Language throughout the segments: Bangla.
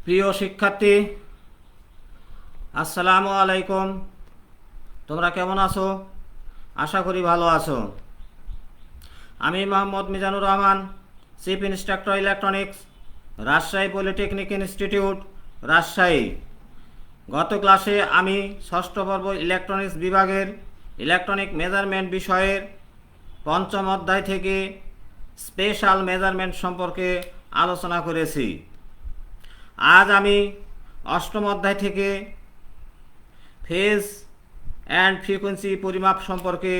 প্রিয় শিক্ষার্থী, আসসালামু আলাইকুম। তোমরা কেমন আছো? আশা করি ভালো আছো। আমি Mohammad Mizanur Rahman, chief instructor electronics, Rajshahi polytechnic institute, Rajshahi. গত ক্লাসে আমি ষষ্ঠ পর্ব ইলেকট্রনিক্স বিভাগের ইলেকট্রনিক মেজারমেন্ট বিষয়ের পঞ্চম অধ্যায় থেকে স্পেশাল মেজারমেন্ট সম্পর্কে আলোচনা করেছি। আজ আমি অষ্টম অধ্যায় থেকে ফেজ অ্যান্ড ফ্রিকোয়েন্সি পরিমাপ সম্পর্কে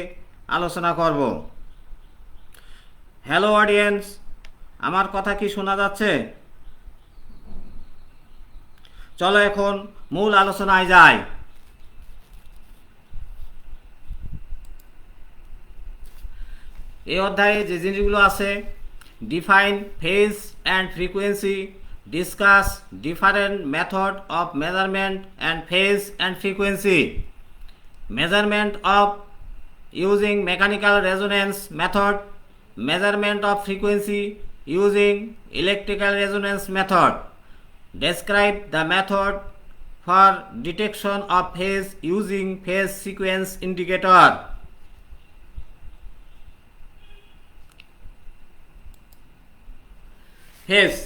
আলোচনা করব। হ্যালো অডিয়েন্স, আমার কথা কি শোনা যাচ্ছে? চলো এখন মূল আলোচনায় যাই। এই অধ্যায়ে যে জিনিসগুলো আছে: define phase and frequency, discuss different method of measurement and phase and frequency, measurement of using mechanical resonance method, measurement of frequency using electrical resonance method, describe the method for detection of phase using phase sequence indicator. phase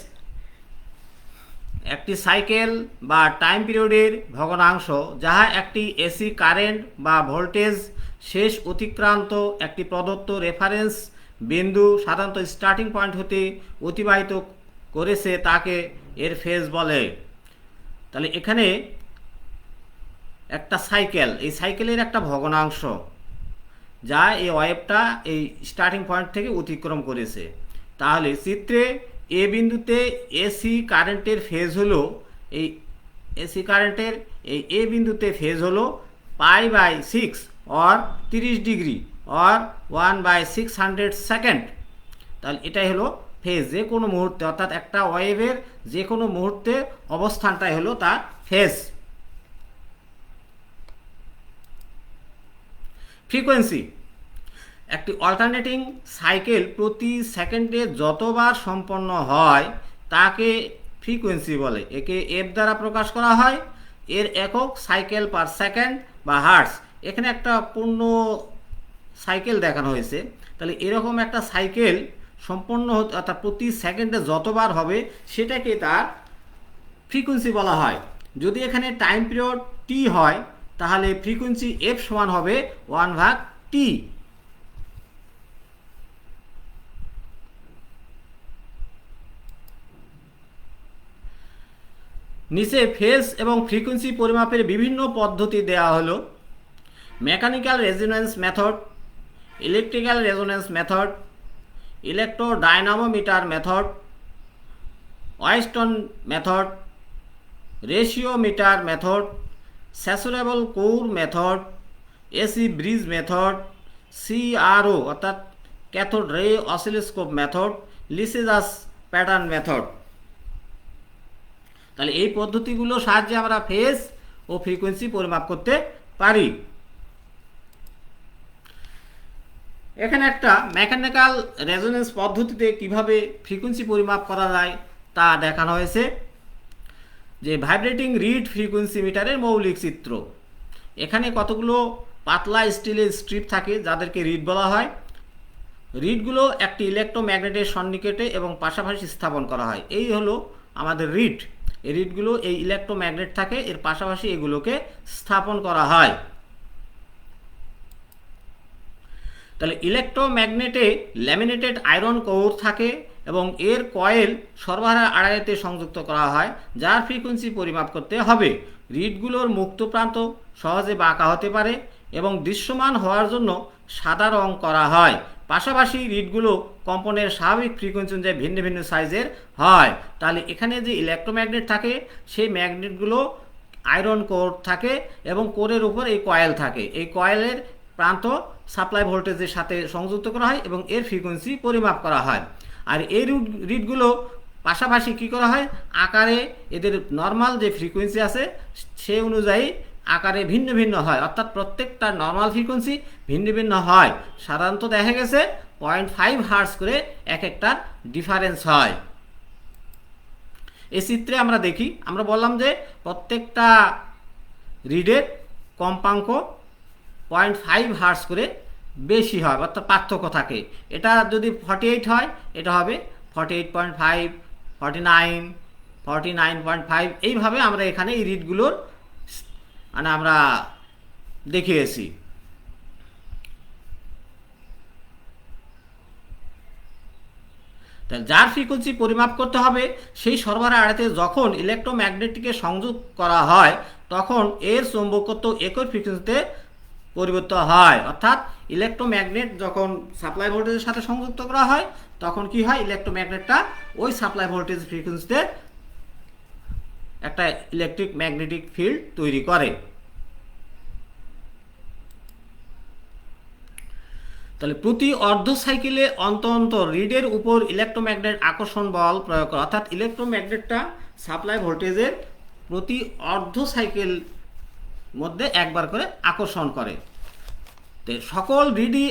একটি সাইকেল বা টাইম পিরিয়ডের ভগ্নাংশ, যাহা একটি এসি কারেন্ট বা ভোল্টেজ শেষ অতিক্রান্ত একটি প্রদত্ত রেফারেন্স বিন্দু সাধারণত স্টার্টিং পয়েন্ট হতে অতিবাহিত করেছে, তাকে এর ফেজ বলে। তাহলে এখানে একটা সাইকেল, এই সাইকেলের একটা ভগ্নাংশ যা এই ওয়েভটা এই স্টার্টিং পয়েন্ট থেকে অতিক্রম করেছে। তাহলে চিত্রে এ বিন্দুতে এসি কারেন্টের ফেজ হলো, এই এসি কারেন্টের এই এ বিন্দুতে ফেজ হলো π/6 অর 30 ডিগ্রি অর 1/600 সেকেন্ড। তাহলে এটাই হলো ফেজ। যে কোনো মুহূর্তে, অর্থাৎ একটা ওয়েভের যে কোনো মুহূর্তে অবস্থানটাই হলো তার ফেজ। ফ্রিকোয়েন্সি একটি অল্টারনেটিং সাইকেল প্রতি সেকেন্ডে যতবার সম্পন্ন হয় তাকে ফ্রিকোয়েন্সি বলে। একে এফ দ্বারা প্রকাশ করা হয়। এর একক সাইকেল পার সেকেন্ড বা হার্টস। এখানে একটা পূর্ণ সাইকেল দেখানো হয়েছে। তাহলে এরকম একটা সাইকেল সম্পন্ন হতে, অর্থাৎ প্রতি সেকেন্ডে যতবার হবে সেটাকে তার ফ্রিকোয়েন্সি বলা হয়। যদি এখানে টাইম পিরিয়ড টি হয় তাহলে ফ্রিকোয়েন্সি এফ সমান হবে 1/t। নিচে ফেজ এবং ফ্রিকোয়েন্সি পরিমাপের বিভিন্ন পদ্ধতি দেওয়া হলো: mechanical resonance method, electrical resonance method, electrodynamometer method, Weston method, ratiometer method, saturable core method, AC bridge method, CRO অর্থাৎ cathode ray oscilloscope method, Lissajous pattern method. তাহলে এই পদ্ধতিগুলো সাহায্যে আমরা ফেজ ও ফ্রিকোয়েন্সি পরিমাপ করতে পারি। এখানে একটা মেকানিক্যাল রেজোন্যান্স পদ্ধতিতে কিভাবে ফ্রিকোয়েন্সি পরিমাপ করা যায় তা দেখানো হয়েছে। যে ভাইব্রেটিং রিড ফ্রিকোয়েন্সি মিটারের মৌলিক চিত্র। এখানে কতগুলো পাতলা স্টিলের স্ট্রিপ থাকে যাদেরকে রিড বলা হয়। রিডগুলো একটি ইলেকট্রোম্যাগনেটের সন্নিকটে এবং পাশাপাশি স্থাপন করা হয়। এই হলো আমাদের রিড। এই রিডগুলো এই ইলেকট্রোম্যাগনেট থাকে, এর পাশাপাশি এগুলোকে স্থাপন করা হয়। তাহলে ইলেকট্রোম্যাগনেটে ল্যামিনেটেড আয়রন কোর থাকে এবং এর কয়েল সরবরাহ আড়াইতে সংযুক্ত করা হয়, যার ফ্রিকোয়েন্সি পরিমাপ করতে হবে। রিডগুলোর মুক্ত প্রান্ত সহজে বাঁকা হতে পারে এবং দৃশ্যমান হওয়ার জন্য সাদা রং করা হয়। পাশাপাশি রিডগুলো কম্পনের স্বাভাবিক ফ্রিকোয়েন্সি অনুযায়ী ভিন্ন ভিন্ন সাইজের হয়। তাহলে এখানে যে ইলেকট্রোম্যাগনেট থাকে সেই ম্যাগনেটগুলো আয়রন কোর থাকে এবং কোরের উপর এই কয়েল থাকে। এই কয়েলের প্রান্ত সাপ্লাই ভোল্টেজের সাথে সংযুক্ত করা হয় এবং এর ফ্রিকোয়েন্সি পরিমাপ করা হয়। আর এই রিডগুলো পাশাপাশি কী করা হয়, আকারে এদের নর্মাল যে ফ্রিকোয়েন্সি আছে সে অনুযায়ী আকারে ভিন্ন ভিন্ন হয়, অর্থাৎ প্রত্যেকটা নর্মাল ফ্রিকোয়েন্সি ভিন্ন ভিন্ন হয়। সাধারণত দেখা গেছে 0.5 হার্টজ করে এক একটার ডিফারেন্স হয়। এই চিত্রে আমরা দেখি, আমরা বললাম যে প্রত্যেকটা রিডের কম্পাঙ্ক 0.5 হার্টজ করে বেশি হয়, অর্থাৎ পার্থক্য থাকে। এটা যদি 48 হয় এটা হবে 48.5, 49, 49.5, এইভাবে আমরা এখানে এই রিডগুলোর মানে আমরা দেখিয়েছি। যার ফ্রিকোয়েন্সি পরিমাপ করতে হবে সেই সরবরাহ আড়াতে যখন ইলেকট্রোম্যাগনেটিকে সংযোগ করা হয় তখন এর চৌম্বকত্ব একই ফ্রিকোয়েন্সিতে পরিবর্তন হয়। অর্থাৎ ইলেকট্রোম্যাগনেট যখন সাপ্লাই ভোল্টেজের সাথে সংযুক্ত করা হয় তখন কি হয়, ইলেকট্রোম্যাগনেটটা ওই সাপ্লাই ভোল্টেজ ফ্রিকোয়েন্সিতে একটা ইলেকট্রিক ম্যাগনেটিক ফিল্ড তৈরি করে। তাহলে প্রতি অর্ধ সাইকেলে অন্তর রিডের উপর ইলেকট্রোম্যাগনেট আকর্ষণ বল প্রয়োগ করে, অর্থাৎ ইলেকট্রোম্যাগনেটটা সাপ্লাই ভোল্টেজের প্রতি অর্ধ সাইকেল মধ্যে একবার করে আকর্ষণ করে। তো সকল রিডই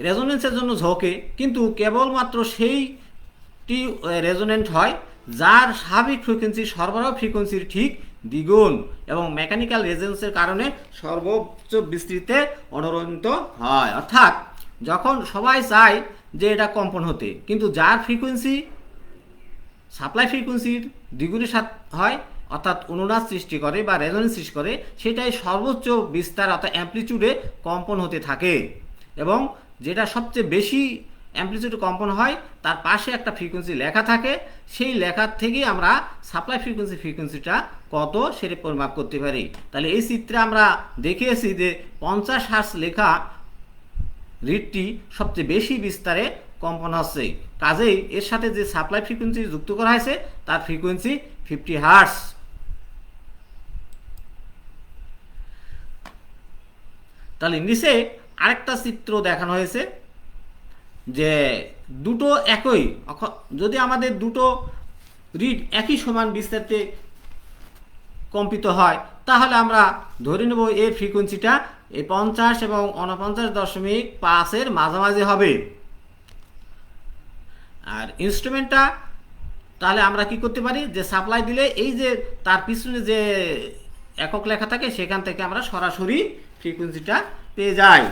রেজোনেন্সের জন্য ঝোঁকে, কিন্তু কেবলমাত্র সেইটি রেজোনেন্ট হয় যার স্বাভাবিক ফ্রিকোয়েন্সি সরবরাহ ফ্রিকোয়েন্সির ঠিক দ্বিগুণ এবং মেকানিক্যাল রেজোনেন্সের কারণে সর্বোচ্চ বিস্তৃতে অনুরণিত হয়। অর্থাৎ যখন সবাই চায় যে এটা কম্পন হতে, কিন্তু যার ফ্রিকোয়েন্সি সাপ্লাই ফ্রিকোয়েন্সির দ্বিগুণের সাথে হয়, অর্থাৎ অনুনাদ সৃষ্টি করে বা রেজোনেন্স সৃষ্টি করে, সেটাই সর্বোচ্চ বিস্তার অর্থাৎ অ্যাম্পলিটিউডে কম্পন হতে থাকে। এবং যেটা সবচেয়ে বেশি অ্যাম্পলিটিউডে কম্পন হয় তার পাশে একটা ফ্রিকোয়েন্সি লেখা থাকে, সেই লেখার থেকেই আমরা সাপ্লাই ফ্রিকোয়েন্সিটা কত সেটা পরিমাপ করতে পারি। তাহলে এই চিত্রে আমরা দেখিয়েছি যে 50 হার্টজ লেখা রিডটি সবচেয়ে বেশি বিস্তারে কম্পন হচ্ছে, কাজেই এর সাথে যে সাপ্লাই ফ্রিকোয়েন্সি যুক্ত করা হয়েছে তার ফ্রিকোয়েন্সি 50 হার্টজ। তাহলে নিচে আরেকটা চিত্র দেখানো হয়েছে যে দুটো একই, যদি আমাদের দুটো রিড একই সমান বিস্তারিতে কম্পিত হয় তাহলে আমরা ধরে নেব এর ফ্রিকোয়েন্সিটা এই 50 এবং 49.5 মাঝামাঝি হবে। আর ইনস্ট্রুমেন্টটা তাহলে আমরা কি করতে পারি, যে সাপ্লাই দিলে এই যে তার পিছনে যে একক লেখা থাকে সেখান থেকে আমরা সরাসরি ফ্রিকোয়েন্সিটা পেয়ে যাই।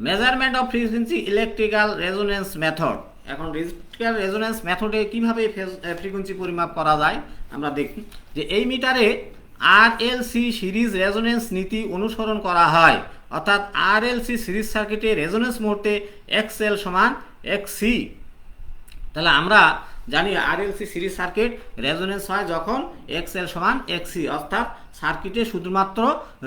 Measurement of frequency electrical resonance method. এখন ইলেকট্রিক্যাল রেজোনেন্স মেথডে কিভাবে ফ্রিকোয়েন্সি পরিমাপ করা যায় আমরা দেখি যে এই মিটারে আরএলসি সিরিজ রেজোনেন্স নীতি অনুসরণ করা হয়, অর্থাৎ আরএলসি সিরিজ সার্কিটে রেজোনেন্স মুহূর্তে এক্সএল সমান এক্সসি। তাহলে আমরা জানি আরএলসি সিরিজ সার্কিট রেজোনেন্স হয় যখন এক্সএল সমান এক্সসি, অর্থাৎ সার্কিটে শুধুমাত্র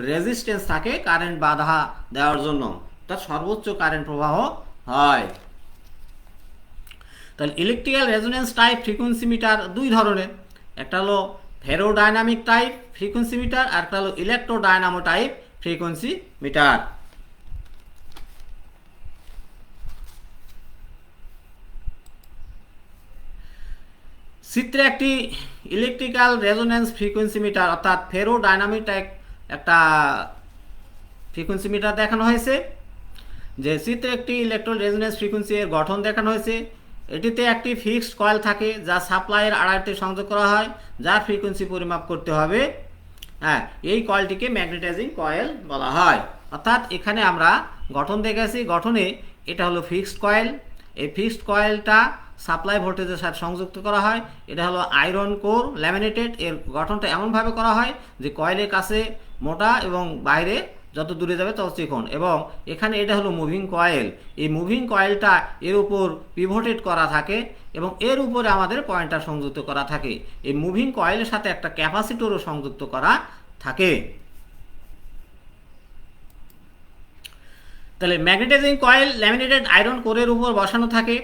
রেজিস্ট্যান্স থাকে কারেন্ট বাধা দেওয়ার জন্য, অর্থাৎ সর্বোচ্চ কারেন্ট প্রবাহ হয়। তাহলে electrical resonance type frequency meter দুই ধরনের, একটা হলো ফেরোডাইনামিক টাইপ ফ্রিকোয়েন্সি মিটার আর একটা হলো ইলেকট্রোডাইনামো টাইপ ফ্রিকোয়েন্সি মিটার। চিত্রে একটি ইলেকট্রিক্যাল রেজোনেন্স ফ্রিকোয়েন্সি মিটার অর্থাৎ ফেরোডাইনামিক টাইপ একটা ফ্রিকোয়েন্সি মিটার দেখানো হয়েছে। যে চিত্রে একটি ইলেকট্রো রেজোনেন্স ফ্রিকোয়েন্সি এর গঠন দেখানো হয়েছে। এটিতে একটি ফিক্সড কয়েল থাকে যা সাপ্লাইয়ের আড়াইতে সংযোগ করা হয়, যার ফ্রিকোয়েন্সি পরিমাপ করতে হবে। এই কয়েলটিকে ম্যাগনেটাইজিং কয়েল বলা হয়। অর্থাৎ এখানে আমরা গঠন দেখেছি, গঠনে এটা হলো ফিক্সড কয়েল। এই ফিক্সড কয়েলটা সাপ্লাই ভোল্টেজের সাথে সংযুক্ত করা হয়। এটা হলো আয়রন কোর ল্যামিনেটেড। এর গঠনটা এমনভাবে করা হয় যে কয়েলের কাছে মোটা এবং বাইরে যত দূরে যাবে তত চিকন, এবং এখানে এটা হলো মুভিং কয়েল। এই মুভিং কয়েলটা এর উপর পিভটেড করা থাকে এবং এর উপরে আমাদের পয়েন্টার সংযুক্ত করা থাকে। এই মুভিং কয়েলের সাথে একটা ক্যাপাসিটরও সংযুক্ত করা থাকে। তাহলে ম্যাগনেটাইজিং কয়েল ল্যামিনেটেড আয়রন কোরের উপর বসানো থাকে।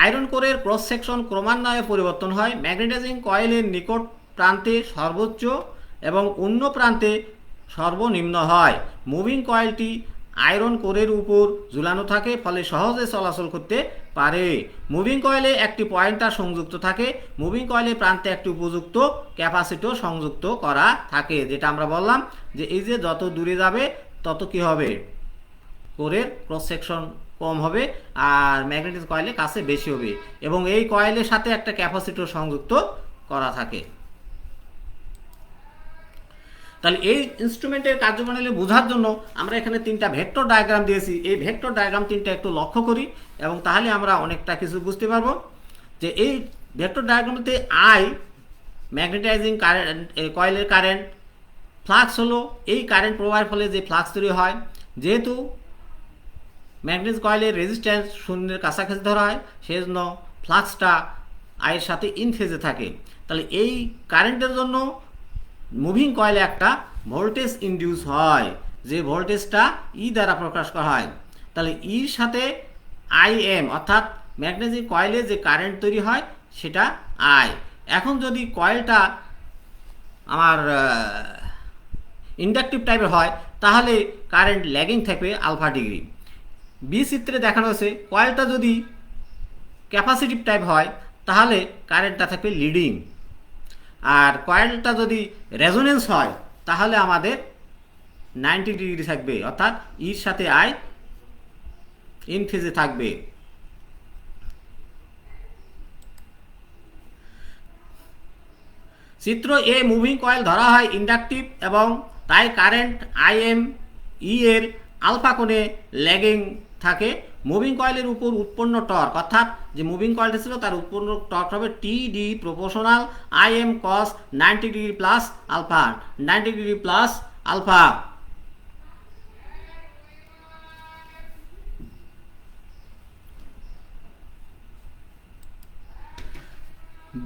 আয়রন কোরের ক্রস সেকশন ক্রমান্বয়ে পরিবর্তন হয়। ম্যাগনেটাইজিং কয়েলের নিকট প্রান্তে সর্বোচ্চ এবং অন্য প্রান্তে সর্বনিম্ন হয়। মুভিং কয়েলটি আয়রন কোরের উপর ঝুলানো থাকে, ফলে সহজে চলাচল করতে পারে। মুভিং কয়েলে একটি পয়েন্টার সংযুক্ত থাকে। মুভিং কয়েলের প্রান্তে একটি উপযুক্ত ক্যাপাসিটর সংযুক্ত করা থাকে, যেটা আমরা বললাম যে এই যে যত দূরে যাবে তত কি হবে, কোরের ক্রস সেকশন কম হবে আর ম্যাগনেটিক কয়েলের কাছে বেশি হবে, এবং এই কয়েলের সাথে একটা ক্যাপাসিটর সংযুক্ত করা থাকে। তাহলে এই ইনস্ট্রুমেন্টের কার্যপ্রণালী বোঝার জন্য আমরা এখানে তিনটা ভেক্টর ডায়াগ্রাম দিয়েছি। এই ভেক্টর ডায়াগ্রাম তিনটা একটু লক্ষ্য করি এবং তাহলে আমরা অনেকটা কিছু বুঝতে পারবো। যে এই ভেক্টর ডায়াগ্রামতে আই ম্যাগনেটাইজিং কারেন্ট, কয়েলের কারেন্ট, ফ্লাক্স হলো এই কারেন্ট প্রবাহের ফলে যে ফ্লাক্স তৈরি হয়। যেহেতু ম্যাগনেটিক কয়েলের রেজিস্ট্যান্স শূন্যের কাছাকাছি ধরা হয়, সেই জন্য ফ্লাক্সটা আয়ের সাথে ইন ফেজে থাকে। তাহলে এই কারেন্টের জন্য মুভিং কয়েলে একটা ভোল্টেজ ইনডিউস হয়, যে ভোল্টেজটা ই দ্বারা প্রকাশ করা হয়। তাহলে ইর সাথে আই এম, অর্থাৎ ম্যাগনেটিক কয়েলে যে কারেন্ট তৈরি হয় সেটা আই। এখন যদি কয়েলটা আমার ইন্ডাকটিভ টাইপের হয় তাহলে কারেন্ট ল্যাগিং থাকবে আলফা ডিগ্রি। বি চিত্রে দেখানো হয়েছে কয়েলটা যদি ক্যাপাসিটিভ টাইপ হয় তাহলে কারেন্টটা থাকবে লিডিং, আর কয়েলটা যদি রেজোনেন্স হয় তাহলে আমাদের 90 ডিগ্রি থাকবে, অর্থাৎ ইর সাথে আই ইন ফেজে থাকবে। চিত্র এ মুভিং কয়েল ধরা হয় ইন্ডাকটিভ এবং তাই কারেন্ট আই এম ই এর আলফা কোণে ল্যাগিং থাকে। মুভিং কয়েলের উপর উৎপন্ন টর্ক, অর্থাৎ যে মুভিং কয়েলটা ছিল তার উৎপন্ন টর্ক হবে T D proportional I M cos 90 degree plus alpha, 90 degree plus alpha.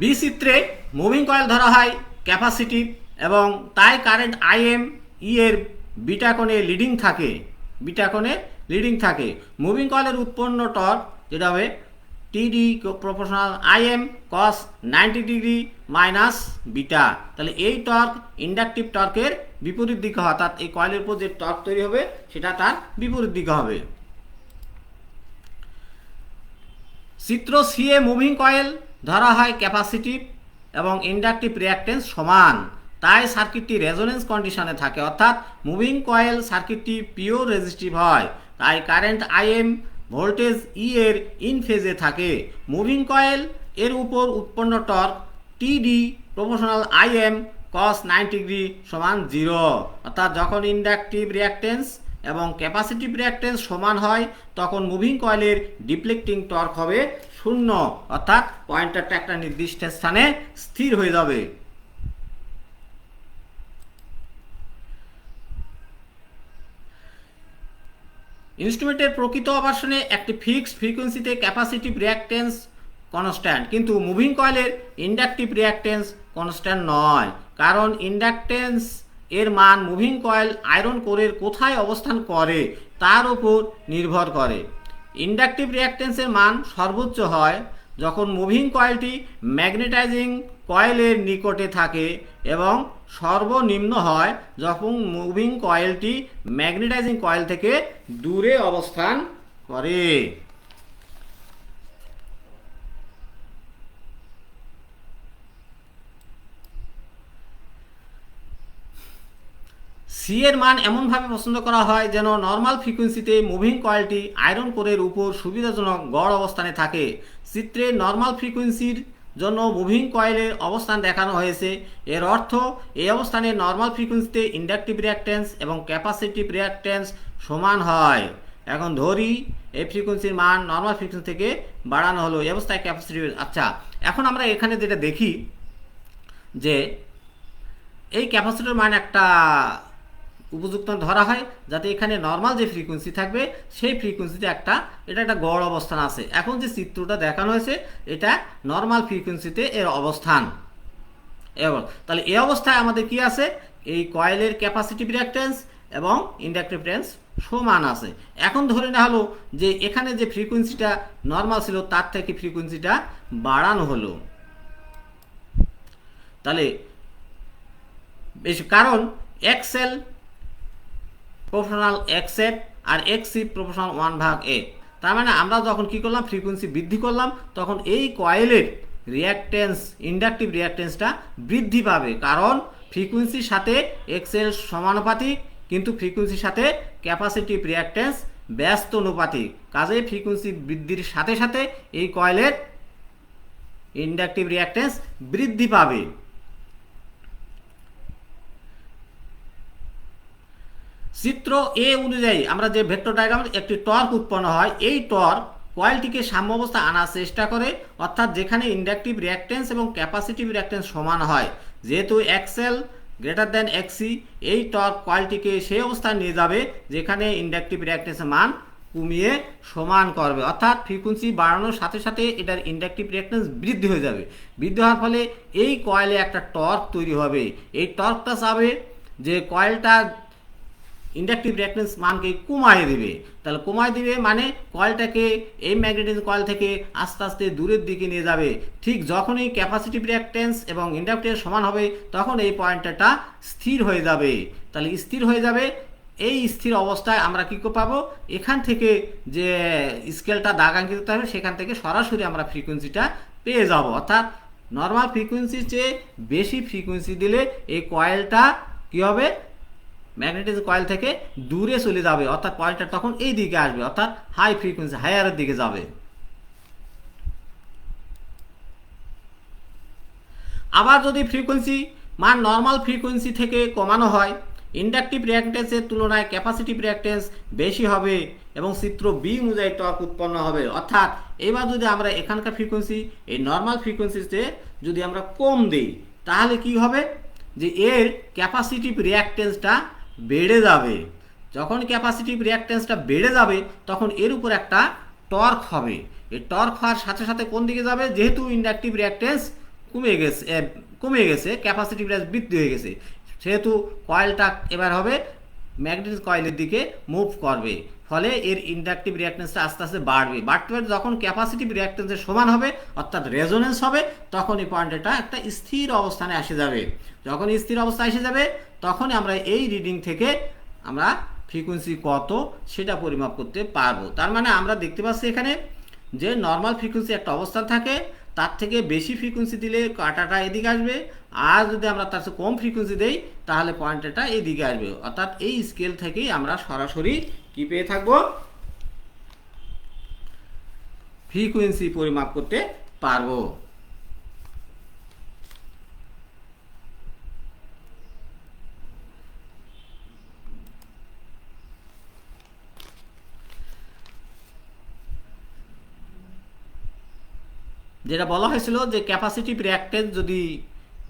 B চিত্রে মুভিং কয়েল ধরা হয় ক্যাপাসিটিভ এবং তাই কারেন্ট আই এম ই এর বিটা কোণে লিডিং থাকে, বিটা কোণে লিডিং থাকে। মুভিং কয়েলের উৎপন্ন টর্ক যেটা হবে টিডি proportional I M cos 90 degree minus beta. তাহলে এই টর্ক ইন্ডাকটিভ টর্কের বিপরীত দিকে হয়, অর্থাৎ এই কয়েলের উপর যে টর্ক তৈরি হবে সেটা তার বিপরীত দিকে হবে। চিত্র সি এ মুভিং কয়েল ধরা হয় ক্যাপাসিটিভ এবং ইন্ডাকটিভ রিঅ্যাকটেন্স সমান, তাই সার্কিটটি রেজোনেন্স কন্ডিশনে থাকে, অর্থাৎ মুভিং কয়েল সার্কিটটি পিওর রেজিস্টিভ হয়, তাই কারেন্ট আই এম ভোল্টেজ ই এর ইন ফেজে থাকে। মুভিং কয়েল এর উপর উৎপন্ন টর্ক টিডি proportional I M cos 90 degree সমান 0, অর্থাৎ যখন ইন্ডাকটিভ রিঅ্যাকটেন্স এবং ক্যাপাসিটিভ রিঅ্যাকটেন্স সমান হয় তখন মুভিং কয়েলের ডিফ্লেক্টিং টর্ক হবে 0, অর্থাৎ পয়েন্টারটা একটা নির্দিষ্ট স্থানে স্থির হয়ে যাবে। ইনস্ট্রুমেন্টের প্রকৃত অপারেশনে একটি ফিক্সড ফ্রিকোয়েন্সিতে ক্যাপাসিটিভ রিঅ্যাকটেন্স কনস্ট্যান্ট, কিন্তু মুভিং কয়েলের ইন্ডাকটিভ রিঅ্যাকটেন্স কনস্ট্যান্ট নয়, কারণ ইন্ডাকটেন্স এর মান মুভিং কয়েল আয়রন কোরের কোথায় অবস্থান করে তার উপর নির্ভর করে। ইন্ডাকটিভ রিঅ্যাকটেন্সের মান সর্বোচ্চ হয় যখন মুভিং কয়েলটি ম্যাগনেটাইজিং কয়েলের নিকটে থাকে এবং সর্বনিম্ন হয় যখন মুভিং কয়েলটি ম্যাগনেটাইজিং কয়েল থেকে দূরে অবস্থান করে। সি এর মান এমনভাবে পছন্দ করা হয় যেন নর্মাল ফ্রিকোয়েন্সিতে মুভিং কয়েলটি আয়রন কোরের উপর সুবিধাজনক গড় অবস্থানে থাকে। চিত্রে নর্মাল ফ্রিকোয়েন্সির জন্য মুভিং কয়েলের অবস্থান দেখানো হয়েছে। এর অর্থ এই অবস্থানে নর্মাল ফ্রিকোয়েন্সিতে ইন্ডাকটিভ রিঅ্যাকটেন্স এবং ক্যাপাসিটিভ রিঅ্যাকটেন্স সমান হয়। এখন ধরি এই ফ্রিকোয়েন্সির মান নর্মাল ফ্রিকোয়েন্সি থেকে বাড়ানো হলো, এই অবস্থায় ক্যাপাসিটিভ। আচ্ছা, এখন আমরা এখানে যেটা দেখি যে এই ক্যাপাসিটির মান একটা উপযুক্ত ধরা হয় যাতে এখানে নর্মাল যে ফ্রিকোয়েন্সি থাকবে সেই ফ্রিকোয়েন্সিতে এটা একটা গড় অবস্থান আছে। এখন যে চিত্রটা দেখানো হয়েছে এটা নর্মাল ফ্রিকোয়েন্সিতে এর অবস্থান। এবং তাহলে এই অবস্থায় আমাদের কি আছে, এই কয়েলের ক্যাপাসিটিভ রিঅ্যাকটেন্স এবং ইন্ডাকটিভ রিঅ্যাকটেন্স সমান আছে। এখন ধরে নেওয়া হলো যে এখানে যে ফ্রিকোয়েন্সিটা নর্মাল ছিল তার থেকে ফ্রিকোয়েন্সিটা বাড়ানো হলো। তাহলে বেশ, কারণ এক্সএল প্রপোর্শনাল এক্সএফ আর এক্সি প্রপোর্শনাল 1/a, তার মানে আমরা যখন কি করলাম ফ্রিকোয়েন্সি বৃদ্ধি করলাম তখন এই কয়েলের রিঅ্যাকটেন্স ইন্ডাকটিভ রিঅ্যাকটেন্সটা বৃদ্ধি পাবে, কারণ ফ্রিকোয়েন্সির সাথে এক্সএল সমানুপাতিক কিন্তু ফ্রিকোয়েন্সির সাথে ক্যাপাসিটিভ রিঅ্যাকটেন্স ব্যস্ত অনুপাতিক, কাজেই ফ্রিকোয়েন্সি বৃদ্ধির সাথে সাথে এই কয়েলের ইন্ডাকটিভ রিঅ্যাকট্যান্স বৃদ্ধি পাবে। চিত্র এ অনুযায়ী আমরা যে ভেক্টর ডায়াগ্রাম একটি টর্ক উৎপন্ন হয়, এই টর্ক কয়েলটিকে সাম্যাবস্থা আনার চেষ্টা করে, অর্থাৎ যেখানে ইন্ডাকটিভ রিঅ্যাকট্যান্স এবং ক্যাপাসিটিভ রিঅ্যাকট্যান্স সমান হয়। যেহেতু এক্সএল গ্রেটার দ্যান এক্সি, এই টর্ক কয়েলটিকে সেই অবস্থায় নিয়ে যাবে যেখানে ইন্ডাকটিভ রিঅ্যাকট্যান্সের মান কমিয়ে সমান করবে, অর্থাৎ ফ্রিকোয়েন্সি বাড়ানোর সাথে সাথে এটার ইন্ডাকটিভ রিঅ্যাকট্যান্স বৃদ্ধি হয়ে যাবে। বৃদ্ধি হওয়ার ফলে এই কয়েলে একটা টর্ক তৈরি হবে। এই টর্কটা চাবে যে কয়েলটা ইন্ডাকটিভ রিঅ্যাকট্যান্স মানকে কমায় দিবে। তাহলে কমায় দিবে মানে কয়েলটাকে এই ম্যাগনেটিক কয়েল থেকে আস্তে আস্তে দূরের দিকে নিয়ে যাবে। ঠিক যখনই ক্যাপাসিটিভ রিঅ্যাকট্যান্স এবং ইন্ডাকটিভ সমান হবে তখন এই পয়েন্টটা স্থির হয়ে যাবে। তাহলে স্থির হয়ে যাবে, এই স্থির অবস্থায় আমরা কী পাবো, এখান থেকে যে স্কেলটা দাগাঙ্কিত থাকবে সেখান থেকে সরাসরি আমরা ফ্রিকোয়েন্সিটা পেয়ে যাব। অর্থাৎ নর্মাল ফ্রিকোয়েন্সির চেয়ে বেশি ফ্রিকোয়েন্সি দিলে এই কয়েলটা কী হবে, ম্যাগনেটিক কয়েল থেকে দূরে চলে যাবে, অর্থাৎ কয়েলটা তখন এই দিকে আসবে, অর্থাৎ হাই ফ্রিকোয়েন্সি হায়ারের দিকে যাবে। আবার যদি ফ্রিকোয়েন্সি মান নর্মাল ফ্রিকোয়েন্সি থেকে কমানো হয়, ইন্ডাকটিভ রিঅ্যাকট্যান্সের তুলনায় ক্যাপাসিটিভ রিঅ্যাকট্যান্স বেশি হবে এবং চিত্র বি অনুযায়ী টর্ক উৎপন্ন হবে। অর্থাৎ এবার যদি আমরা এখানকার ফ্রিকোয়েন্সি এই নর্মাল ফ্রিকোয়েন্সিতে যদি আমরা কম দিই তাহলে কি হবে, যে এর ক্যাপাসিটিভ রিঅ্যাকট্যান্সটা বেড়ে যাবে। যখন ক্যাপাসিটিভ রিঅ্যাকট্যান্সটা বেড়ে যাবে তখন এর উপর একটা টর্ক হবে। এই টর্ক হওয়ার সাথে সাথে কোন দিকে যাবে, যেহেতু ইন্ডাকটিভ রিঅ্যাকট্যান্স কমে গেছে ক্যাপাসিটিভ রিঅ্যাকট্যান্স বৃদ্ধি হয়ে গেছে, সেহেতু কয়েলটা এবার হবে ম্যাগনেটিক কয়েলের দিকে মুভ করবে, ফলে এর ইন্ডাকটিভ রিঅ্যাকট্যান্সটা আস্তে আস্তে বাড়তে যখন ক্যাপাসিটিভ রিঅ্যাকট্যান্সের সমান হবে অর্থাৎ রেজোনেন্স হবে, তখন এই পয়েন্টটা একটা স্থির অবস্থানে এসে যাবে। যখন স্থির অবস্থায় এসে যাবে তখনই আমরা এই রিডিং থেকে আমরা ফ্রিকোয়েন্সি কত সেটা পরিমাপ করতে পারবো। তার মানে আমরা দেখতে পাচ্ছি এখানে যে নর্মাল ফ্রিকোয়েন্সি একটা অবস্থান থাকে, তার থেকে বেশি ফ্রিকোয়েন্সি দিলে কাঁটাটা এদিকে আসবে, আর যদি আমরা তার চেয়ে কম ফ্রিকোয়েন্সি দেই তাহলে পয়েন্টটা এদিকে আসবে। অর্থাৎ এই স্কেল থেকেই আমরা সরাসরি কি পেয়ে থাকবো, ফ্রিকোয়েন্সি পরিমাপ করতে পারবো। যেটা বলা হয়েছিল যে ক্যাপাসিটিভ রিঅ্যাকট্যান্স যদি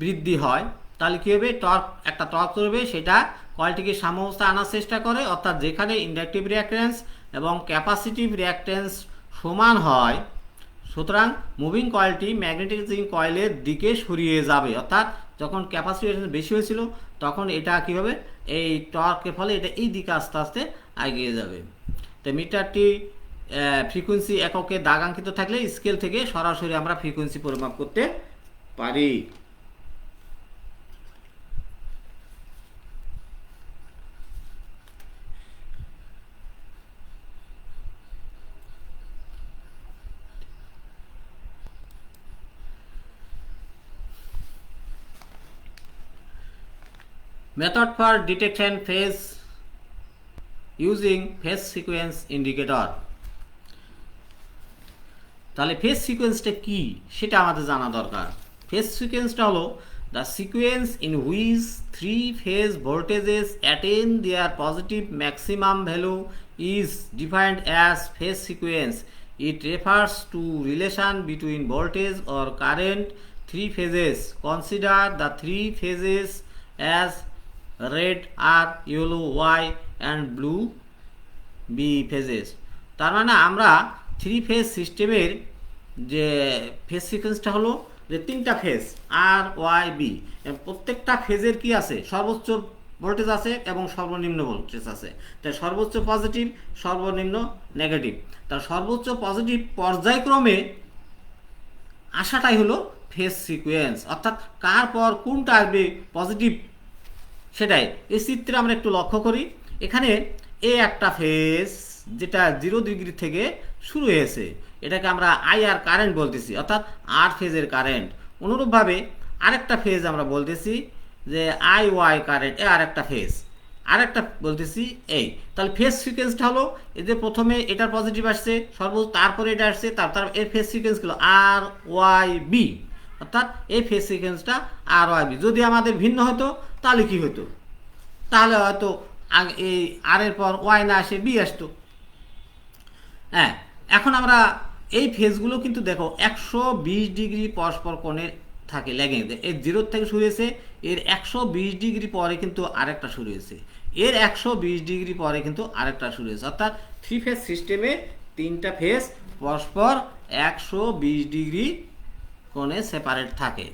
বৃদ্ধি হয় তাহলে কী হবে, একটা টর্ক করবে, সেটা কয়েলটিকে সাম্যাবস্থা আনার চেষ্টা করে, অর্থাৎ যেখানে ইন্ডাকটিভ রিঅ্যাকট্যান্স এবং ক্যাপাসিটিভ রিঅ্যাকট্যান্স সমান হয়, সুতরাং মুভিং কয়েলটি ম্যাগনেটিক কয়েলের দিকে সরিয়ে যাবে। অর্থাৎ যখন ক্যাপাসিটিভ রিঅ্যাকট্যান্স বেশি হয়েছিল তখন এটা কী হবে, এই টর্কের ফলে এটা এই দিকে আস্তে আস্তে এগিয়ে যাবে। তো মিটারটি ফ্রিকোয়েন্সি এককে দাগাঙ্কিত থাকলে স্কেল থেকে সরাসরি আমরা ফ্রিকোয়েন্সি পরিমাপ করতে পারি। Method for detection phase using phase sequence indicator। তাহলে ফেজ সিকোয়েন্সটা কি সেটা আমাদের জানা দরকার। ফেজ সিকোয়েন্সটা হলো the sequence in which three phase voltages attain their positive maximum value is defined as phase sequence. It refers to relation between voltage or current three phases. Consider the three phases as red R, yellow Y and blue B phases. তার মানে আমরা থ্রি ফেজ সিস্টেমের যে ফেজ সিকোয়েন্সটা হলো যে তিনটা ফেজ আর ওয়াই বি, প্রত্যেকটা ফেজের কি আছে, সর্বোচ্চ ভোল্টেজ আছে এবং সর্বনিম্ন ভোল্টেজ আছে। তাই সর্বোচ্চ পজিটিভ, সর্বনিম্ন নেগেটিভ। তার সর্বোচ্চ পজিটিভ পর্যায়ক্রমে আসাটাই হলো ফেজ সিকোয়েন্স, অর্থাৎ কার পর কোনটা আসবে পজিটিভ সেটাই। এই চিত্রে আমরা একটু লক্ষ্য করি, এখানে এ একটা ফেজ যেটা 0 ডিগ্রি থেকে শুরু হয়েছে, এটাকে আমরা আই আর কারেন্ট বলতেছি, অর্থাৎ আর ফেজের কারেন্ট। অনুরূপভাবে আরেকটা ফেজ আমরা বলতেছি যে আই ওয়াই কারেন্ট, এ আর একটা ফেজ। আরেকটা বলতেছি এই, তাহলে ফেজ সিকোয়েন্সটা হলো এই যে প্রথমে এটার পজিটিভ আসছে সর্বোচ্চ, তারপরে এটা আসছে, তার এর ফেজ সিকোয়েন্স গুলো আর ওয়াই বি, অর্থাৎ এই ফেজ সিকোয়েন্সটা আর ওয়াই বি। যদি আমাদের ভিন্ন হতো তাহলে কি হতো, তাহলে হয়তো এই আর এর পর ওয়াই না আসে বি আসতো। হ্যাঁ, এখন আমরা এই ফেজগুলো কিন্তু দেখো 120 ডিগ্রি পরস্পর কোণে থাকে ল্যাগিং, এর জিরোর থেকে শুরু হয়েছে, এর 120 ডিগ্রি পরে কিন্তু আরেকটা শুরু হয়েছে, এর 120 ডিগ্রি পরে কিন্তু আরেকটা শুরু হয়েছে, অর্থাৎ থ্রি ফেজ সিস্টেমে তিনটা ফেজ পরস্পর 120 ডিগ্রি কোণে সেপারেট থাকে।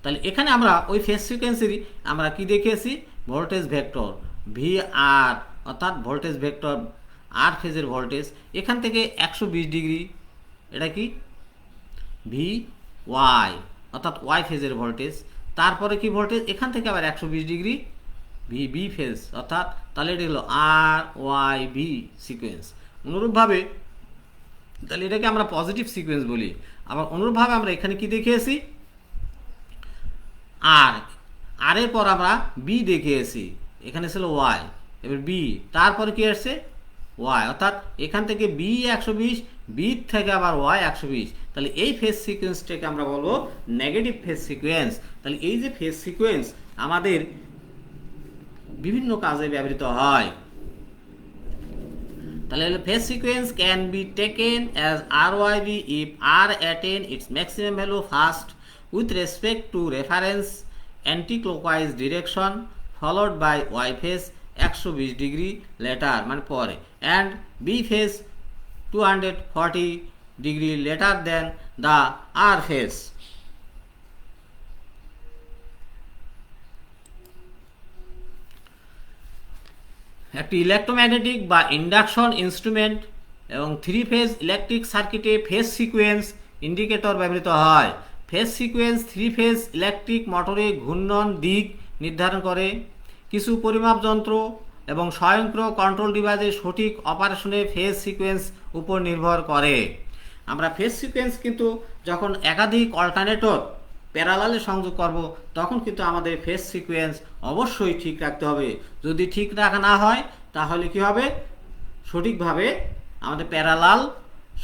তাহলে এখানে আমরা ওই ফেজ সিকোয়েন্সেরই আমরা কি দেখিয়েছি, ভোল্টেজ ভেক্টর ভি আর, অর্থাৎ ভোল্টেজ ভেক্টর আর ফেজের ভোল্টেজ এখান থেকে 120 ডিগ্রি, এটা কি ভি ওয়াই, অর্থাৎ ওয়াই ফেজের ভোল্টেজ, তারপরে কি ভোল্টেজ এখান থেকে আবার 120 ডিগ্রি ভি বি ফেজ, অর্থাৎ তাহলে এটা হলো আর ওয়াই বি সিকোয়েন্স। অনুরূপভাবে তাহলে এটাকে আমরা পজিটিভ সিকোয়েন্স বলি। আবার অনুরূপভাবে আমরা এখানে কি দেখিয়েছি, আর এর পর আমরা বি দেখিয়েছি, এখানে ছিল ওয়াই, এবার বি, তারপরে কি আসছে ওয়াই, অর্থাৎ এখান থেকে বি 120, বি থেকে আবার ওয়াই 120, তাহলে এই ফেজ সিকোয়েন্সটাকে আমরা বলবো নেগেটিভ ফেজ সিকোয়েন্স। তাহলে এই যে ফেজ সিকোয়েন্স আমাদের বিভিন্ন কাজে ব্যবহৃত হয়। তাহলে phase sequence can be taken as R Y B if R attain its maximum value first with respect to reference anti-clockwise direction followed by y phase 120 degree later মানে পরে, and b phase 240 degree later than the r phase। একটি ইলেকট্রোম্যাগনেটিক বা ইন্ডাকশন ইনস্ট্রুমেন্ট এবং থ্রি ফেজ ইলেকট্রিক সার্কিটে ফেজ সিকোয়েন্স ইন্ডিকেটর ব্যবহৃত হয়। Phase sequence three phase electric মোটরে ঘূর্ণন দিক নির্ধারণ করে। কিছু পরিমাপ যন্ত্র এবং স্বয়ংক্রিয় কন্ট্রোল ডিভাইসের সঠিক অপারেশনে ফেজ সিকোয়েন্স উপর নির্ভর করে। আমরা ফেজ সিকোয়েন্স কিন্তু যখন একাধিক অল্টারনেটর প্যারালালে সংযোগ করব তখন কিন্তু আমাদের ফেজ সিকোয়েন্স অবশ্যই ঠিক রাখতে হবে। যদি ঠিক রাখা না হয় তাহলে কি হবে, সঠিকভাবে আমাদের প্যারালাল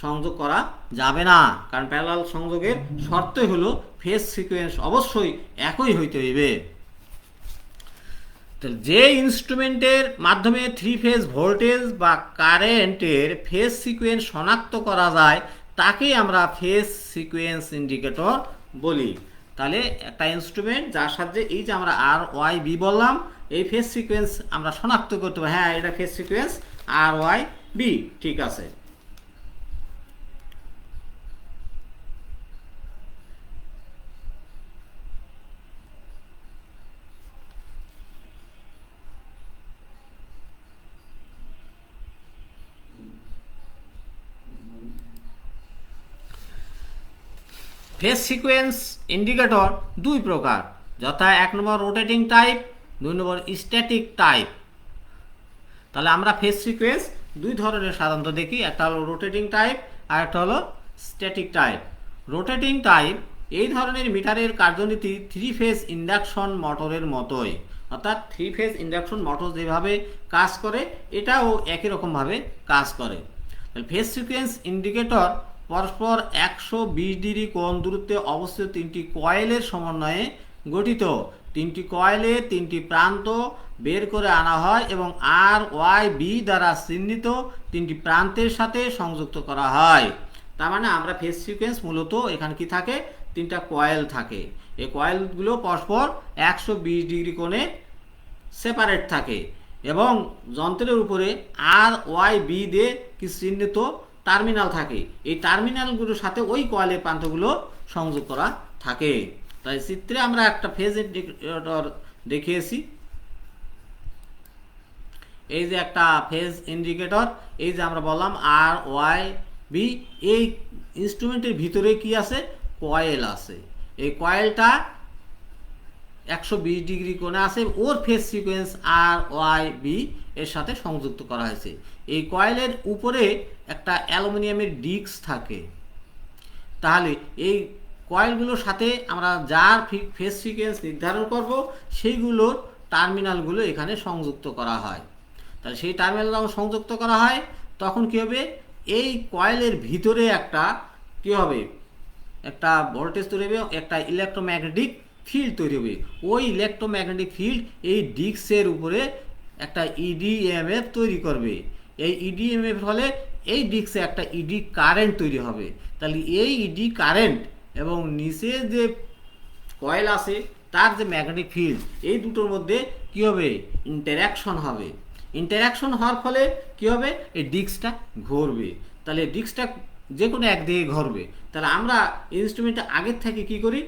সংযোগ করা যাবে না, কারণ প্যারালাল সংযোগের শর্তই হলো ফেজ সিকোয়েন্স অবশ্যই একই হইতে হইবে। যে ইনস্ট্রুমেন্টের মাধ্যমে থ্রি ফেজ ভোল্টেজ বা কারেন্টের ফেজ সিকোয়েন্স শনাক্ত করা যায় তাকেই আমরা ফেজ সিকোয়েন্স ইন্ডিকেটর বলি। তাহলে একটা ইনস্ট্রুমেন্ট যার সাহায্যে এই যে আমরা আর ওয়াই বি বললাম, এই ফেজ সিকোয়েন্স আমরা শনাক্ত করতে পারি, হ্যাঁ এটা ফেজ সিকোয়েন্স আর ওয়াই বি, ঠিক আছে। ফেজ সিকোয়েন্স ইন্ডিকেটর দুই প্রকার, যথা 1 নম্বর রোটেটিং টাইপ, 2 নম্বর স্ট্যাটিক টাইপ। তাহলে আমরা ফেজ সিকোয়েন্স দুই ধরনের সাধারণত দেখি, একটা হলো রোটেটিং টাইপ আর একটা হলো স্ট্যাটিক টাইপ। রোটেটিং টাইপ এই ধরনের মিটারের কার্যনীতি থ্রি ফেজ ইন্ডাকশন মোটরের মতোই, অর্থাৎ থ্রি ফেজ ইন্ডাকশন মোটর যেভাবে কাজ করে এটাও একই রকমভাবে কাজ করে। ফেজ সিকোয়েন্স ইন্ডিকেটর পরস্পর 120 ডিগ্রি কোণ দূরত্বে অবস্থিত তিনটি কয়েলের সমন্বয়ে গঠিত। তিনটি কয়েলের তিনটি প্রান্ত বের করে আনা হয় এবং আর ওয়াই বি দ্বারা চিহ্নিত তিনটি প্রান্তের সাথে সংযুক্ত করা হয়। তার মানে আমরা ফেজ সিকোয়েন্স মূলত এখানে কি থাকে, তিনটা কয়েল থাকে। এই কয়েলগুলো পরস্পর 120 ডিগ্রি কোণে সেপারেট থাকে এবং যন্ত্রের উপরে আর ওয়াই বি দিয়ে কি চিহ্নিত টার্মিনাল থাকে। এই টার্মিনালগুলোর সাথে ওই কয়েলের প্রান্তগুলো সংযোগ করা থাকে। তাই চিত্রে আমরা একটা ফেজ ইন্ডিকেটর দেখিয়েছি, এই যে একটা ফেজ ইন্ডিকেটর, এই যে আমরা বললাম আর ওয়াই বি, এই ইনস্ট্রুমেন্টের ভিতরে কি আছে, কয়েল আছে। এই কয়েলটা 120 ডিগ্রি কোণে আছে, ওর ফেজ সিকোয়েন্স আর ওয়াই বি এর সাথে সংযুক্ত করা হয়েছে। এই কয়েলের উপরে একটা অ্যালুমিনিয়ামের ডিস্ক থাকে। তাহলে এই কয়েলগুলোর সাথে আমরা যার ফেজ সিকোয়েন্স নির্ধারণ করব সেইগুলোর টার্মিনালগুলো এখানে সংযুক্ত করা হয়। তাহলে সেই টার্মিনাল যখন সংযুক্ত করা হয় তখন কী হবে, এই কয়েলের ভিতরে একটা কী হবে, একটা ভোল্টেজ তৈরি হবে, একটা ইলেকট্রোম্যাগনেটিক ফিল্ড তৈরি হবে। ওই ইলেকট্রোম্যাগনেটিক ফিল্ড এই ডিস্কের উপরে একটা ইডিএমএফ তৈরি করবে। এই ইডিএমএফ ফলে এই ডিস্কে একটা ইডি কারেন্ট তৈরি হবে। তাহলে এই ইডি কারেন্ট এবং নিচে যে কয়েল আছে তার যে ম্যাগনেটিক ফিল্ড, এই দুটোর মধ্যে কী হবে, ইন্টারাকশন হবে। ইন্টারাকশন হওয়ার ফলে কী হবে, এই ডিস্কটা ঘুরবে। তাহলে ডিস্কটা যে কোনো একদিকে ঘুরবে। তাহলে আমরা ইনস্ট্রুমেন্টটা আগের থেকে কী করি,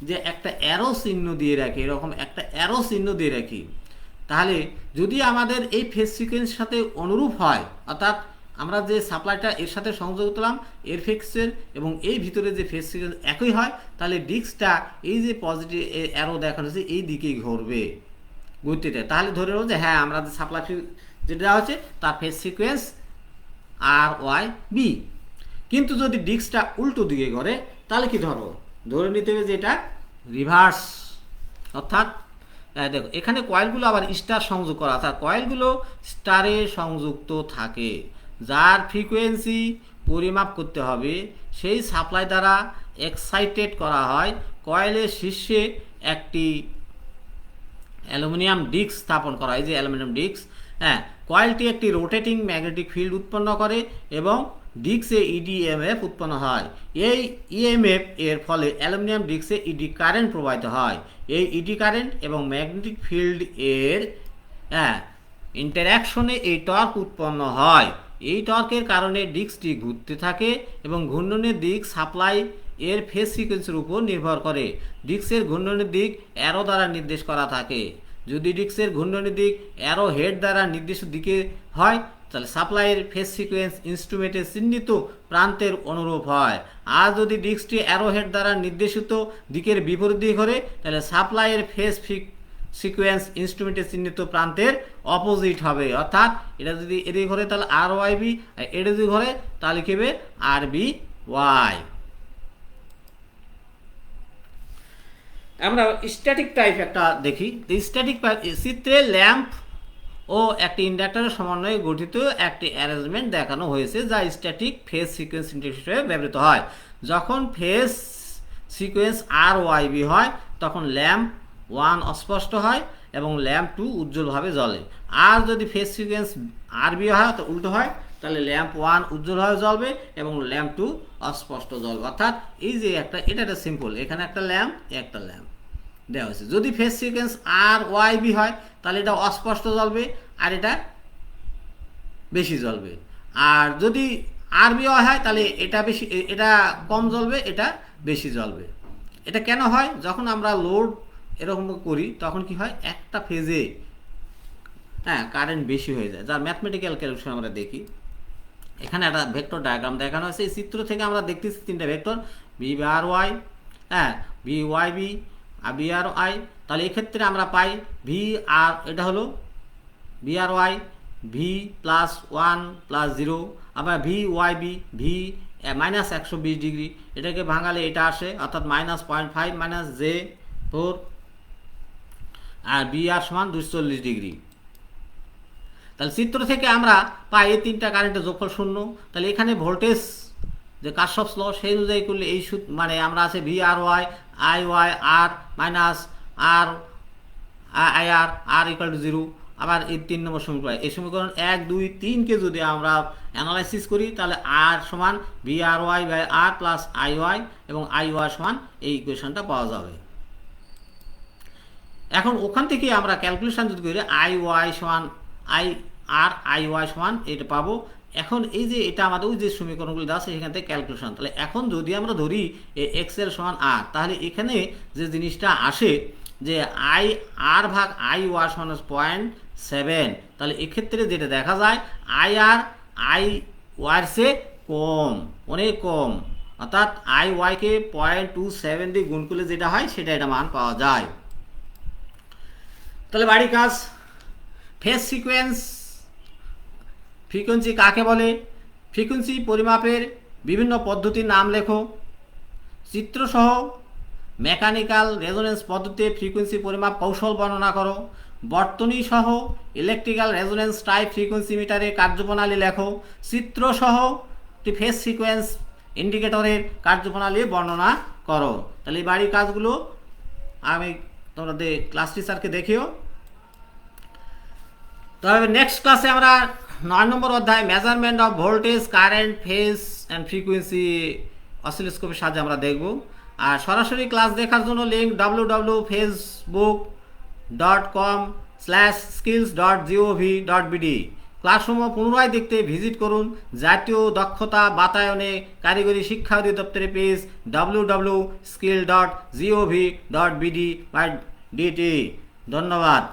যে একটা অ্যারো চিহ্ন দিয়ে রাখি, এরকম একটা অ্যারো চিহ্ন দিয়ে রাখি। তাহলে যদি আমাদের এই ফেজ সিকোয়েন্সের সাথে অনুরূপ হয়, অর্থাৎ আমরা যে সাপ্লাইটা এর সাথে সংযোগ করলাম এর ফেজের এবং এই ভিতরে যে ফেজ সিকোয়েন্স একই হয়, তাহলে ডিস্কটা এই যে পজিটিভ অ্যারো দেখানো হচ্ছে এই দিকেই ঘুরবে, ঘুরতে দেয়। তাহলে ধরে নেব যে হ্যাঁ, আমরা যে সাপ্লাই যেটা দেওয়া হচ্ছে তার ফেজ সিকোয়েন্স আর ওয়াই বি। কিন্তু যদি ডিস্কটা উল্টো দিকে ঘরে তাহলে কি ধরে নিতে হবে যে এটা রিভার্স। অর্থাৎ দেখো এখানে কয়েলগুলো আবার স্টার সংযোগ করা, অর্থাৎ কয়েলগুলো স্টারে সংযুক্ত থাকে। যার ফ্রিকোয়েন্সি পরিমাপ করতে হবে সেই সাপ্লাই দ্বারা এক্সাইটেড করা হয় কয়েলের শীর্ষে একটি অ্যালুমিনিয়াম ডিস্ক স্থাপন করা হয়। যে অ্যালুমিনিয়াম ডিস্ক, হ্যাঁ, কয়েলটি একটি রোটেটিং ম্যাগনেটিক ফিল্ড উৎপন্ন করে এবং ডিস্কে ইডিএমএফ উৎপন্ন হয়। এই ইএমএফ এর ফলে অ্যালুমিনিয়াম ডিস্কে ইডি কারেন্ট প্রবাহিত হয়। এই ইডি কারেন্ট এবং ম্যাগনেটিক ফিল্ড এর ইন্টারাকশনে এই টর্ক উৎপন্ন হয়। এই টর্কের কারণে ডিস্কটি ঘুরতে থাকে এবং ঘূর্ণনের দিক সাপ্লাই এর ফেজ সিকোয়েন্সের উপর নির্ভর করে। ডিস্কের ঘূর্ণনের দিক অ্যারো দ্বারা নির্দেশ করা থাকে। যদি ডিস্কের ঘূর্ণনের দিক অ্যারো হেড দ্বারা নির্দিষ্ট দিকে হয় তাহলে সাপ্লাইয়ের ফেজ সিকোয়েন্স ইনস্ট্রুমেন্টের চিহ্নিত প্রান্তের অনুরূপ হয়। আর যদি ডিস্কটি অ্যারো হেড দ্বারা নির্দেশিত দিকের বিপরীত দিক করে তাহলে সাপ্লাইয়ের ফেজ সিকোয়েন্স ইনস্ট্রুমেন্টের চিহ্নিত প্রান্তের অপোজিট হবে। অর্থাৎ এটা যদি এদিকে ঘরে তাহলে আর ওয়াই বি, এটা যদি ঘরে তাহলে কি হবে আর বি ওয়াই। আমরা স্ট্যাটিক টাইপ একটা দেখি। স্ট্যাটিক চিত্রে ল্যাম্প ও একটি ইন্ডাক্টরের সমন্বয়ে গঠিত একটি অ্যারেঞ্জমেন্ট দেখানো হয়েছে যা স্ট্যাটিক ফেজ সিকোয়েন্স হিসেবে ব্যবহৃত হয়। যখন ফেজ সিকোয়েন্স আর ওয়াই বি হয় তখন ল্যাম্প 1 অস্পষ্ট হয় এবং ল্যাম্প 2 উজ্জ্বলভাবে জ্বলে। আর যদি ফেজ সিকোয়েন্স আর বি হয় তো উল্টো হয়, তাহলে ল্যাম্প 1 উজ্জ্বলভাবে জ্বলবে এবং ল্যাম্প 2 অস্পষ্ট জ্বলবে। অর্থাৎ এই যে এটা সিম্পল, এখানে একটা ল্যাম্প একটা ল্যাম্প দেওয়া হয়েছে। যদি ফেজ সিকোয়েন্স আর ওয়াই বি হয় তাহলে এটা অস্পষ্ট জ্বলবে আর এটা বেশি জ্বলবে। আর যদি আর বি হয় তাহলে এটা কম জ্বলবে, এটা বেশি জ্বলবে। এটা কেন হয়, যখন আমরা লোড এরকম করি তখন কি হয়, একটা ফেজে কারেন্ট বেশি হয়ে যায়। যার ম্যাথমেটিক্যাল ক্যালকুলেশন আমরা দেখি। এখানে একটা ভেক্টর ডায়াগ্রাম দেখানো হয়েছে। এই চিত্র থেকে আমরা দেখতেছি তিনটা vector, B R Y, B Y B R B R Y. তাহলে এক্ষেত্রে আমরা পাই ভি আর, এটা হলো B R Y V plus 1 plus 0, আবার V Y B V -120 degree. এটাকে ভাঙালে এটা আসে, অর্থাৎ -0.5 -J4, আর বি আর সমান 240 ডিগ্রি। তাহলে চিত্র থেকে আমরা পাই এই তিনটা কারেন্টের যোগফল 0। তাহলে এখানে ভোল্টেজ যে কারশফস ল সেই অনুযায়ী করলে এই মানে আমরা আছে V R Y I Y R minus R I R R equal to 0। আবার এই 3 নম্বর সমীকরণ, এই সমীকরণ 1 2 3কে যদি আমরা অ্যানালাইসিস করি তাহলে আর সমান V R Y by R plus I Y এবং আই ওয়াই সমান এই ইকুয়েশনটা পাওয়া যাবে। এখন ওখান থেকে আমরা ক্যালকুলেশন যদি করি আই ওয়াই সমান আই আর আই ওয়াই সমান এটা পাবো। এখন এই যে এটা আমাদের ওই যে সমীকরণগুলো দেওয়া আছে সেখান থেকে ক্যালকুলেশন, তাহলে এখন যদি আমরা ধরি এক্স এল সমান আর, তাহলে এখানে যে জিনিসটা আসে যে আই আর ভাগ আই ওয়াই সমান 0.7, তাহলে এক্ষেত্রে যেটা দেখা যায় আই আর আই ওয়াইয়ের চেয়ে কম, অনেক কম। অর্থাৎ আই ওয়াইকে 0.27 দিয়ে গুণ করলে যেটা হয় সেটা এটা মান পাওয়া যায়। তাহলে বাড়ি কাজ, ফেজ সিকোয়েন্স ফ্রিকোয়েন্সি কাকে বলে, ফ্রিকোয়েন্সি পরিমাপের বিভিন্ন পদ্ধতির নাম লেখো, চিত্রসহ মেকানিক্যাল রেজোনেন্স পদ্ধতিতে ফ্রিকোয়েন্সি পরিমাপ কৌশল বর্ণনা করো, বর্তনী সহ ইলেকট্রিক্যাল রেজোনেন্স টাইপ ফ্রিকোয়েন্সি মিটারের কার্যপ্রণালী লেখো। চিত্র সহ একটি ফেজ সিকোয়েন্স ইন্ডিকেটরের কার্যপ্রণালী বর্ণনা করো। তাহলে এই বাড়ির কাজগুলো আমি তোমাদের ক্লাস টিচারকে দেখিও। তবে নেক্সট ক্লাসে আমরা 9 নম্বর অধ্যায় measurement of voltage, current, phase and frequency অসিলোস্কোপের সাহায্যে আমরা দেখব। আর সরাসরি ক্লাস দেখার জন্য লিঙ্ক www.facebook.com/skills.gov.bd। ক্লাসসমূহ পুনরায় দেখতে ভিজিট করুন জাতীয় দক্ষতা বাতায়নে কারিগরি শিক্ষা অধিদপ্তরের পেজ www.skill.gov.bd/dt। ধন্যবাদ।